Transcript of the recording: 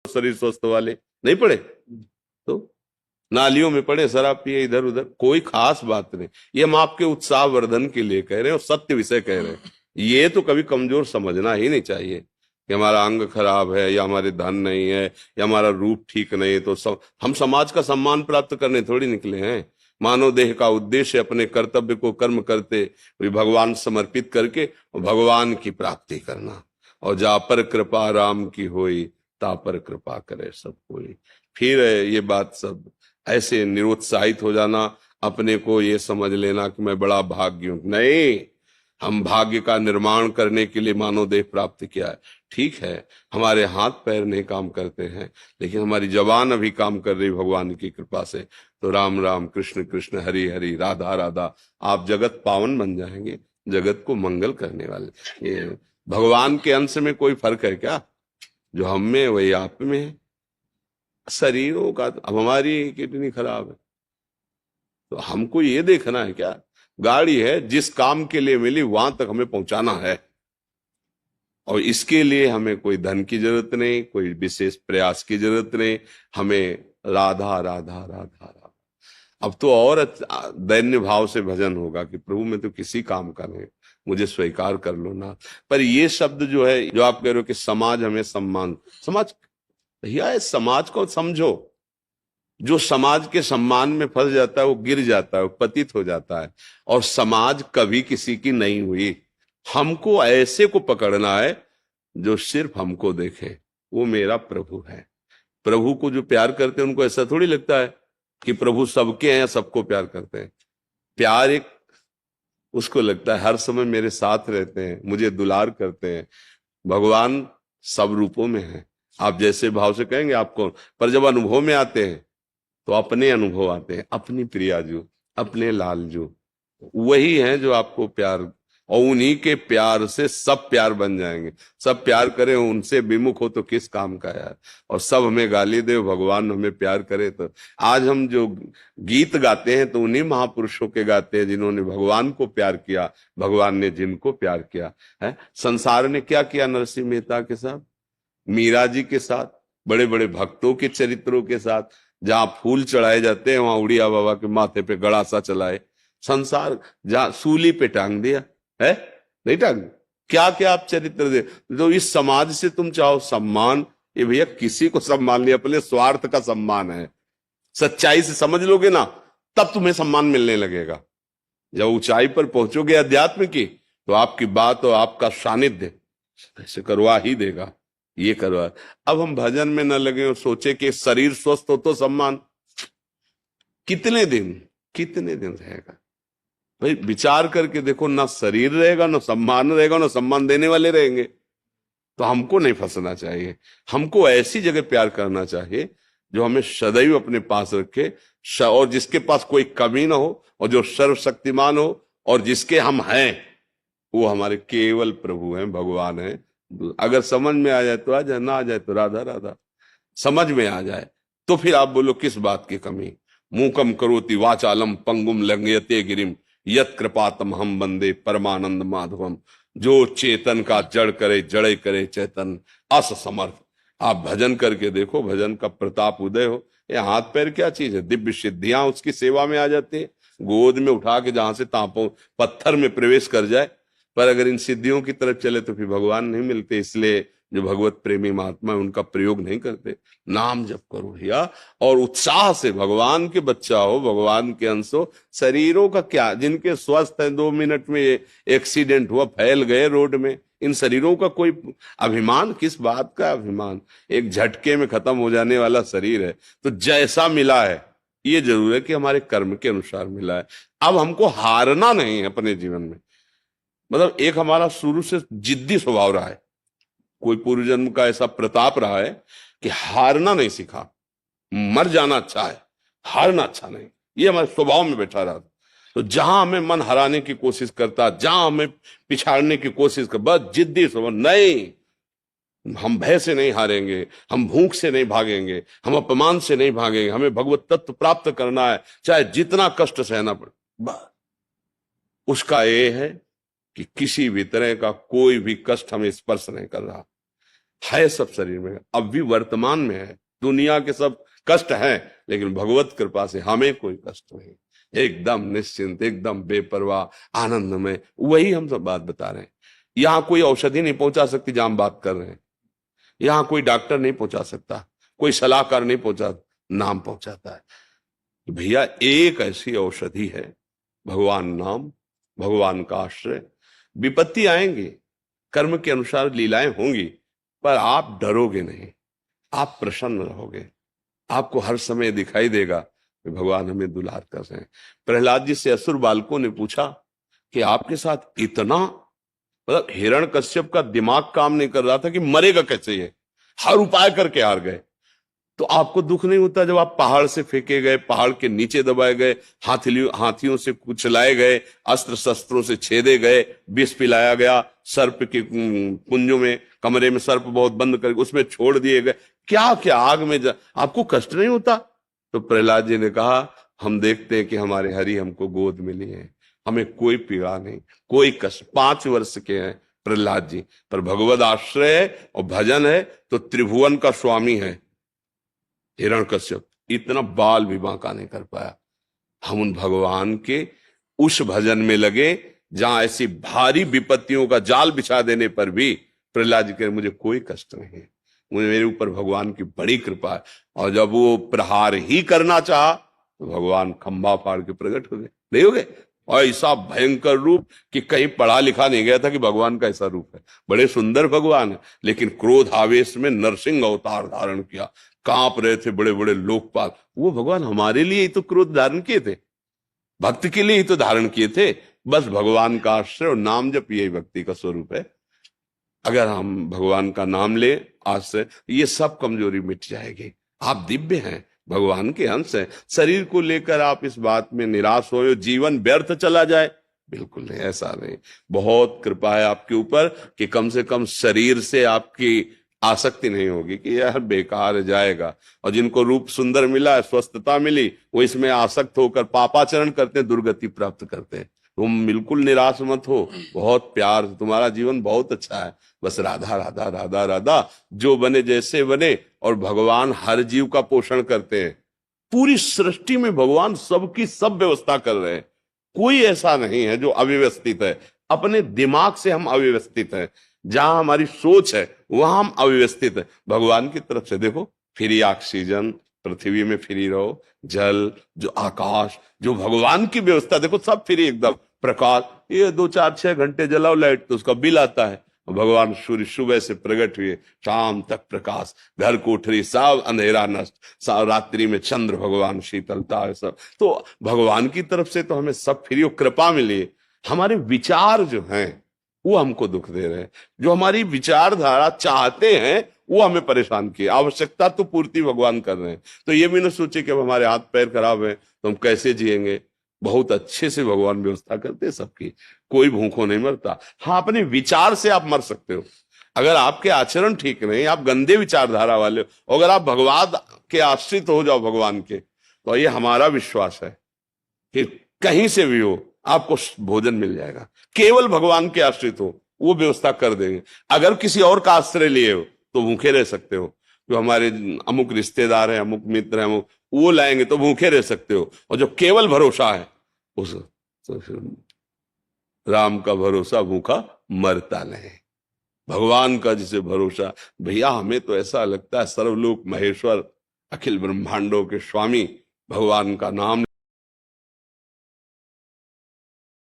शरीर स्वस्थ वाले नहीं पढ़े, तो नालियों में पड़े, शराब पिए इधर उधर, कोई खास बात नहीं। ये हम आपके उत्साह वर्धन के लिए कह रहे हैं और सत्य विषय कह रहे हैं। ये तो कभी कमजोर समझना ही नहीं चाहिए कि हमारा अंग खराब है या हमारे धन नहीं है या हमारा रूप ठीक नहीं है तो हम समाज का सम्मान प्राप्त करने थोड़ी निकले हैं। मानव देह का उद्देश्य अपने कर्तव्य को कर्म करते हुए भगवान समर्पित करके भगवान की प्राप्ति करना। और जा पर कृपा राम की होई, ता पर कृपा करे सब कोई। फिर ये बात सब ऐसे निरुत्साहित हो जाना, अपने को ये समझ लेना कि मैं बड़ा भाग्य हूं, नहीं। हम भाग्य का निर्माण करने के लिए मानव देह प्राप्त किया है। ठीक है, हमारे हाथ पैर नहीं काम करते हैं, लेकिन हमारी जबान अभी काम कर रही भगवान की कृपा से। तो राम राम, कृष्ण कृष्ण, हरि हरि, राधा राधा, आप जगत पावन बन जाएंगे, जगत को मंगल करने वाले। ये भगवान के अंश में कोई फर्क है क्या? जो हम में वही आप में है। शरीरों का, अब हमारी किडनी खराब है तो हमको ये देखना है क्या? गाड़ी है, जिस काम के लिए मिली वहां तक हमें पहुंचाना है, और इसके लिए हमें कोई धन की जरूरत नहीं, कोई विशेष प्रयास की जरूरत नहीं। हमें राधा राधा राधा राधा। अब तो और दैन्य भाव से भजन होगा कि प्रभु मैं तो किसी काम का नहीं, मुझे स्वीकार कर लो ना। पर ये शब्द जो है, जो आप कह रहे हो कि समाज हमें सम्मान, समाज, भैया इस समाज को समझो। जो समाज के सम्मान में फंस जाता है वो गिर जाता है, वो पतित हो जाता है। और समाज कभी किसी की नहीं हुई। हमको ऐसे को पकड़ना है जो सिर्फ हमको देखे, वो मेरा प्रभु है। प्रभु को जो प्यार करते हैं उनको ऐसा थोड़ी लगता है कि प्रभु सबके हैं या सबको प्यार करते हैं। प्यार एक, उसको लगता है हर समय मेरे साथ रहते हैं, मुझे दुलार करते हैं। भगवान सब रूपों में है, आप जैसे भाव से कहेंगे आपको, पर जब अनुभव में आते हैं तो अपने अनुभव आते हैं, अपनी प्रियाजू, अपने लालजू, वही हैं जो आपको प्यार, और उन्हीं के प्यार से सब प्यार बन जाएंगे। सब प्यार करें, उनसे विमुख हो तो किस काम का यार। और सब हमें गाली दे, भगवान हमें प्यार करे। तो आज हम जो गीत गाते हैं तो उन्हीं महापुरुषों के गाते हैं जिन्होंने भगवान को प्यार किया, भगवान ने जिनको प्यार किया है। संसार ने क्या किया नरसिंह मेहता के साथ, मीरा जी के साथ, बड़े बड़े भक्तों के चरित्रों के साथ। जहां फूल चढ़ाए जाते हैं वहां उड़िया बाबा के माथे पे गड़ा सा चलाए। संसार जहां सूली पे टांग दिया है, नहीं टांग, क्या क्या आप चरित्र दे। तो इस समाज से तुम चाहो सम्मान, ये भैया किसी को सम्मान नहीं, अपने स्वार्थ का सम्मान है। सच्चाई से समझ लोगे ना, तब तुम्हें सम्मान मिलने लगेगा। जब ऊंचाई पर पहुंचोगे अध्यात्म की, तो आपकी बात और आपका सानिध्य ऐसे करवा ही देगा, ये करवा। अब हम भजन में न लगे और सोचे कि शरीर स्वस्थ हो तो सम्मान, कितने दिन रहेगा भाई? विचार करके देखो, ना शरीर रहेगा, ना सम्मान रहेगा, ना सम्मान देने वाले रहेंगे। तो हमको नहीं फंसना चाहिए। हमको ऐसी जगह प्यार करना चाहिए जो हमें सदैव अपने पास रखे, और जिसके पास कोई कमी ना हो, और जो सर्वशक्तिमान हो, और जिसके हम हैं वो हमारे केवल प्रभु हैं, भगवान हैं। अगर समझ में आ जाए तो आ जाए, ना आ जाए तो राधा राधा। समझ में आ जाए तो फिर आप बोलो किस बात की कमी। मूकम करोति वाचालम पंगुम लंघयते गिरिम, यत कृपातम हम बंदे परमानंद माधवम। जो चेतन का जड़ करे, जड़े करे चेतन, अस समर्थ। आप भजन करके देखो, भजन का प्रताप उदय हो। ये हाथ पैर क्या चीज है, दिव्य सिद्धियां उसकी सेवा में आ जाती है। गोद में उठा के जहां से तापों पत्थर में प्रवेश कर जाए। पर अगर इन सिद्धियों की तरफ चले तो फिर भगवान नहीं मिलते। इसलिए जो भगवत प्रेमी महात्मा है उनका प्रयोग नहीं करते। नाम जप करो भैया, और उत्साह से भगवान के बच्चा हो, भगवान के अंश हो। शरीरों का क्या, जिनके स्वस्थ है 2 मिनट में एक्सीडेंट हुआ, फैल गए रोड में, इन शरीरों का कोई अभिमान, किस बात का अभिमान? एक झटके में खत्म हो जाने वाला शरीर है। तो जैसा मिला है, ये जरूर है कि हमारे कर्म के अनुसार मिला है। अब हमको हारना नहीं है अपने जीवन में। मतलब एक हमारा शुरू से जिद्दी स्वभाव रहा है, कोई पूर्व जन्म का ऐसा प्रताप रहा है कि हारना नहीं सीखा। मर जाना अच्छा है, हारना अच्छा नहीं, ये हमारे स्वभाव में बैठा रहा। तो जहां हमें मन हराने की कोशिश करता, जहां हमें पिछाड़ने की कोशिश कर, बस जिद्दी स्वभाव, नहीं, हम भय से नहीं हारेंगे, हम भूख से नहीं भागेंगे, हम अपमान से नहीं भागेंगे। हमें भगवत तत्व प्राप्त करना है, चाहे जितना कष्ट सहना पड़े। बस उसका ये है कि किसी भी तरह का कोई भी कष्ट हमें स्पर्श नहीं कर रहा। है सब शरीर में, अब भी वर्तमान में है। दुनिया के सब कष्ट हैं, लेकिन भगवत कृपा से हमें कोई कष्ट नहीं, एकदम निश्चिंत, एकदम बेपरवाह, आनंद में। वही हम सब बात बता रहे हैं। यहां कोई औषधि नहीं पहुंचा सकती जहां हम बात कर रहे हैं, यहां कोई डॉक्टर नहीं पहुंचा सकता, कोई सलाहकार नहीं पहुंचा, नाम पहुंचाता है। तो भैया एक ऐसी औषधि है, भगवान नाम, भगवान का आश्रय। विपत्ति आएंगी, कर्म के अनुसार लीलाएं होंगी, पर आप डरोगे नहीं, आप प्रसन्न रहोगे। आपको हर समय दिखाई देगा कि भगवान हमें दुलार कर रहे हैं। प्रहलाद जी से असुर बालकों ने पूछा कि आपके साथ इतना, मतलब हिरण्यकश्यप का दिमाग काम नहीं कर रहा था कि मरेगा कैसे ये, हर उपाय करके हार गए। तो आपको दुख नहीं होता जब आप पहाड़ से फेंके गए, पहाड़ के नीचे दबाए गए, हाथियों से कुचलाए गए, अस्त्र शस्त्रों से छेदे गए, विष पिलाया गया, सर्प के कुंजों में, कमरे में सर्प बहुत बंद करके उसमें छोड़ दिए गए, क्या क्या आग में आपको कष्ट नहीं होता? तो प्रहलाद जी ने कहा, हम देखते हैं कि हमारे हरि हमको गोद मिली है, हमें कोई पीड़ा नहीं, कोई कष्ट। 5 वर्ष के हैं प्रहलाद जी, पर भगवद आश्रय है और भजन है तो त्रिभुवन का स्वामी है हिरण्यकश्यप, इतना बाल भी बांका नहीं कर पाया। हम उन भगवान के उस भजन में लगे जहां ऐसी भारी विपत्तियों का जाल बिछा देने पर भी प्रहलाद जी कह, मुझे कोई कष्ट नहीं है, मुझे मेरे ऊपर भगवान की बड़ी कृपा है। और जब वो प्रहार ही करना चाहा तो भगवान खंभा फाड़ के प्रकट हो गए, नहीं हो गए? और ऐसा भयंकर रूप कि कहीं पढ़ा लिखा नहीं गया था कि भगवान का ऐसा रूप है। बड़े सुंदर भगवान है, लेकिन क्रोध आवेश में नरसिंह अवतार धारण किया, कांप रहे थे बड़े बड़े लोकपाल। वो भगवान हमारे लिए ही तो क्रोध धारण किए थे, भक्त के लिए ही तो धारण किए थे। बस भगवान का आश्रय और नाम जप, यही भक्ति का स्वरूप है। अगर हम भगवान का नाम ले आश्रय, ये सब कमजोरी मिट जाएगी। आप दिव्य हैं, भगवान के अंश हैं। शरीर को लेकर आप इस बात में निराश हो, जीवन व्यर्थ चला जाए, बिल्कुल नहीं, ऐसा नहीं। बहुत कृपा है आपके ऊपर कि कम से कम शरीर से आपकी आसक्ति नहीं होगी कि यार बेकार जाएगा। और जिनको रूप सुंदर मिला, स्वस्थता मिली, वो इसमें आसक्त होकर पापाचरण करते हैं, दुर्गति प्राप्त करते हैं। तुम बिल्कुल निराश मत हो, बहुत प्यार, तुम्हारा जीवन बहुत अच्छा है। बस राधा राधा राधा राधा, जो बने जैसे बने। और भगवान हर जीव का पोषण करते हैं, पूरी सृष्टि में भगवान सबकी सब व्यवस्था कर रहे हैं। कोई ऐसा नहीं है जो अव्यवस्थित है। अपने दिमाग से हम अव्यवस्थित हैं, जहां हमारी सोच है वहां हम अव्यवस्थित है। भगवान की तरफ से देखो, फ्री ऑक्सीजन, पृथ्वी में फ्री रहो, जल, जो आकाश, जो भगवान की व्यवस्था देखो, सब फ्री एकदम। प्रकाश, ये 2-4-6 घंटे जलाओ लाइट तो उसका बिल आता है। भगवान सूर्य सुबह से प्रकट हुए, शाम तक प्रकाश, घर कोठरी सब अंधेरा नष्ट, रात्रि में चंद्र भगवान शीतलता है सब। तो भगवान की तरफ से तो हमें सब फ्री और कृपा मिली। हमारे विचार जो हैं वो हमको दुख दे रहे हैं, जो हमारी विचारधारा चाहते हैं वो हमें परेशान किए। आवश्यकता तो पूर्ति भगवान कर रहे हैं, तो ये भी ना सोचे कि अब हमारे हाथ पैर खराब है तो हम कैसे जिएंगे। बहुत अच्छे से भगवान व्यवस्था करते हैं सबकी, कोई भूखों नहीं मरता। हाँ, अपने विचार से आप मर सकते हो। अगर आपके आचरण ठीक नहीं, आप गंदे विचारधारा वाले हो, अगर आप भगवान के आश्रित हो जाओ भगवान के, तो ये हमारा विश्वास है कि कहीं से भी हो आपको भोजन मिल जाएगा। केवल भगवान के आश्रित हो, वो व्यवस्था कर देंगे। अगर किसी और का आश्रय लिए हो तो भूखे रह सकते हो। जो हमारे अमुक रिश्तेदार हैं, अमुक मित्र हैं, अमुक, वो लाएंगे तो भूखे रह सकते हो। और जो केवल भरोसा है उस, तो राम का भरोसा भूखा मरता नहीं। भगवान का जिसे भरोसा, भैया हमें तो ऐसा लगता है सर्वलोक महेश्वर, अखिल ब्रह्मांडों के स्वामी भगवान का नाम